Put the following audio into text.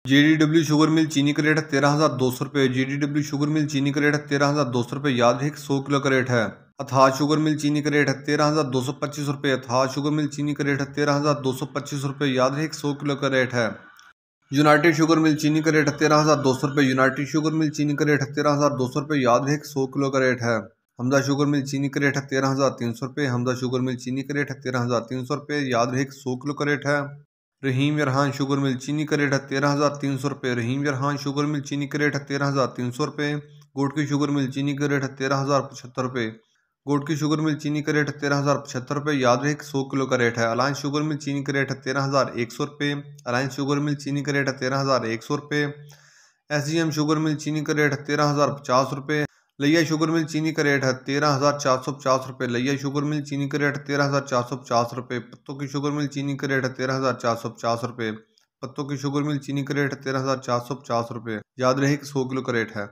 JDW sugar mill चीनी का rate है 13,200 रुपये। JDW शुगर मिल चीनी का रेट है 13,200 रुपये। याद रहे 100 किलो का रेट है। अथाह शुगर मिल चीनी का रेट है 13,225 रुपये। अथाह शुगर मिल चीनी का रेट है 13,225 रुपये। याद रहे 100 किलो का रेट है। यूनाइटेड शुगर मिल चीनी का रेट है 13,200 रुपये। यूनाइटेड शुगर मिल चीनी का रेट है 13,200 रुपये। याद रहे 100 किलो का रेट है। हमजा शुगर मिल चीनी का रेट है 13,300 रुपये। हमजा शुगर मिल चीनी का रेट है 13,300 रुपये। याद रहे 100 किलो का रेट है। रहीम यरहान शुगर मिल चीनी का रेट है 13,300 रुपये। रहीम यरहान शुगर मिल चीनी का रेट है 13,300 रुपये। गुड़ की शुगर मिल चीनी का रेट है 13,075 रुपये। गुड़ की शुगर मिल चीनी का रेट है 13,075 रुपये। याद रहे 100 किलो का रेट है। अलायंस शुगर मिल चीनी का रेट है 13,100 रुपये। अलायंस शुगर मिल चीनी का रेट है 13,100 रुपये। SGM शुगर मिल चीनी का रेट है 13,050 रुपये। लिया शुगर मिल चीनी का रेट है 13,450 रुपये। लिया शुगर मिल चीनी का रेट है 13,450 रुपये। पत्तों की शुगर मिल चीनी का रेट है 13,450 रुपये। पत्तों की शुगर मिल चीनी का रेट है 13,450 रुपये। याद रहे कि 100 किलो का रेट है।